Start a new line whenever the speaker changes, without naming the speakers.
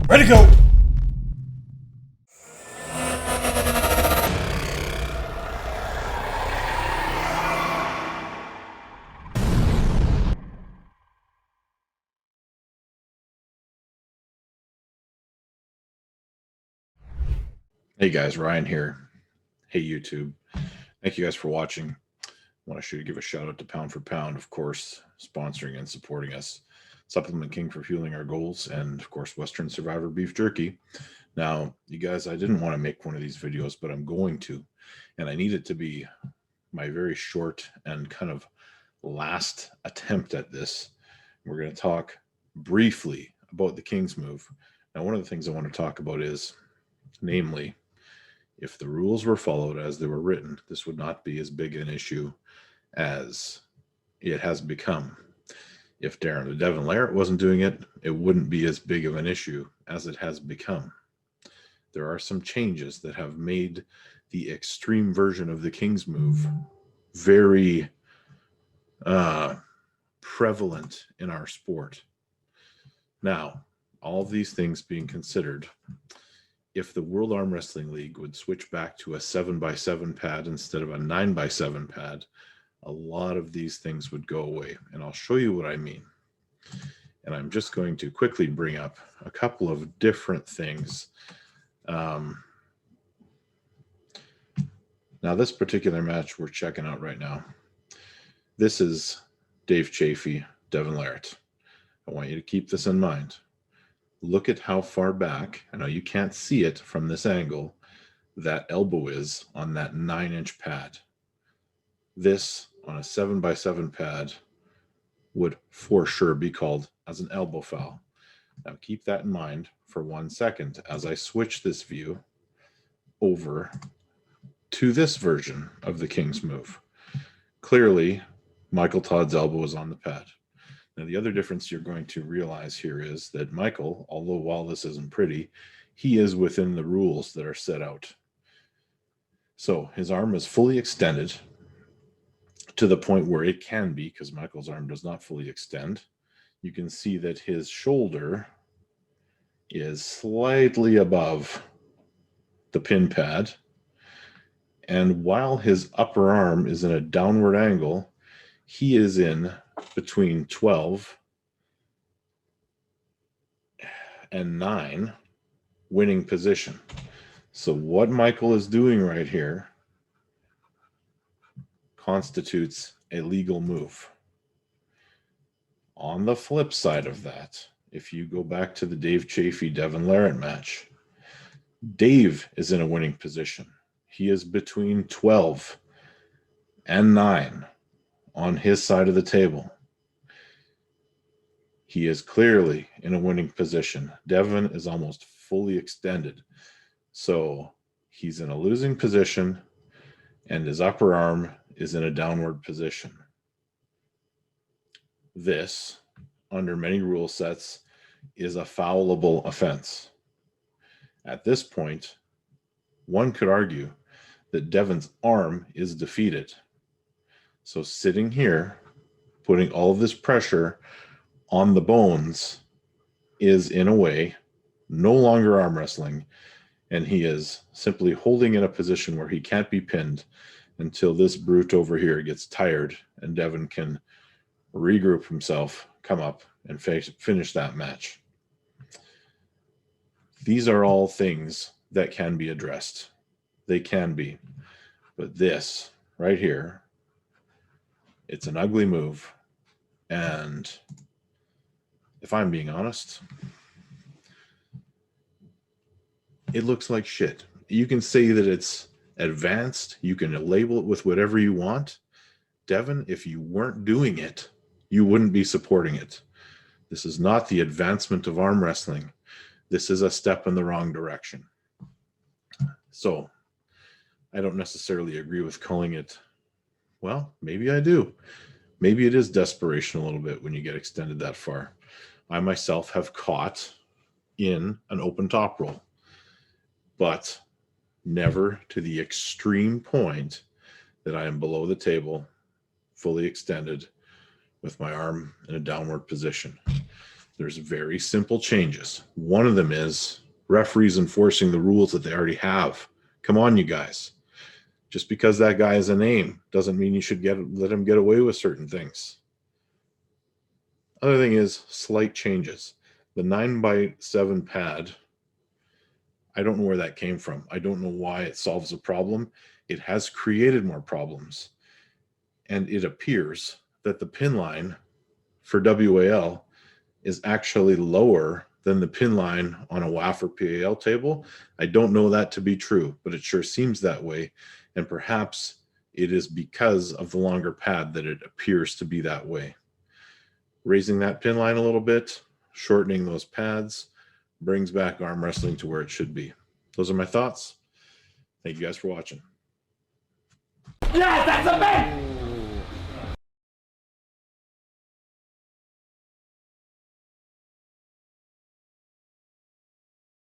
Ready to go!
Hey guys, Ryan here. Hey YouTube. Thank you guys for watching. I want to give a shout out to Pound for Pound, of course, sponsoring and supporting us. Supplement King for fueling our goals, and of course, Western Survivor beef jerky. Now, you guys, I didn't want to make one of these videos, but I'm going to, and I need it to be my very short and kind of last attempt at this. We're going to talk briefly about the King's move. Now, one of the things I want to talk about is, namely, if the rules were followed as they were written, this would not be as big an issue as it has become. If Devin Larratt wasn't doing it, it wouldn't be as big of an issue as it has become. There are some changes that have made the extreme version of the King's move very prevalent in our sport. Now, all of these things being considered, if the World Arm Wrestling League would switch back to a 7x7 pad instead of a 9x7 pad, a lot of these things would go away. And I'll show you what I mean. And I'm just going to quickly bring up a couple of different things. Now, this particular match we're checking out right now, this is Dave Chafee, Devin Larratt. I want you to keep this in mind. Look at how far back, I know you can't see it from this angle, that elbow is on that 9-inch pad. This on a 7x7 pad would for sure be called as an elbow foul. Now keep that in mind for 1 second as I switch this view over to this version of the King's move. Clearly, Michael Todd's elbow is on the pad. Now, the other difference you're going to realize here is that Michael, although while this isn't pretty, he is within the rules that are set out. So his arm is fully extended to the point where it can be, because Michael's arm does not fully extend. You can see that his shoulder is slightly above the pin pad. And while his upper arm is in a downward angle, he is in between 12 and 9 winning position. So what Michael is doing right here constitutes a legal move. On the flip side of that, if you go back to the Dave Chafee Devin Larratt match, Dave is in a winning position. He is between 12 and 9 on his side of the table. He is clearly in a winning position. Devin is almost fully extended. So he's in a losing position and his upper arm is in a downward position. This, under many rule sets, is a foulable offense. At this point, one could argue that Devin's arm is defeated. So sitting here, putting all of this pressure on the bones is, in a way, no longer arm wrestling, and he is simply holding in a position where he can't be pinned until this brute over here gets tired and Devin can regroup himself, come up, and finish that match. These are all things that can be addressed. They can be. But this right here, it's an ugly move. And if I'm being honest, it looks like shit. You can say that it's advanced. You can label it with whatever you want. Devin, if you weren't doing it, you wouldn't be supporting it. This is not the advancement of arm wrestling. This is a step in the wrong direction. So I don't necessarily agree with calling it, well, maybe I do. Maybe it is desperation a little bit when you get extended that far. I myself have caught in an open top roll, but never to the extreme point that I am below the table, fully extended, with my arm in a downward position. There's very simple changes. One of them is referees enforcing the rules that they already have. Come on, you guys. Just because that guy is a name doesn't mean you should let him get away with certain things. Other thing is slight changes. The 9x7 pad, I don't know where that came from. I don't know why it solves a problem. It has created more problems. And it appears that the pin line for WAL is actually lower than the pin line on a WAF or PAL table. I don't know that to be true, but it sure seems that way. And perhaps it is because of the longer pad that it appears to be that way. Raising that pin line a little bit, shortening those pads, brings back arm wrestling to where it should be. Those are my thoughts. Thank you guys for watching.
Yes, that's a man!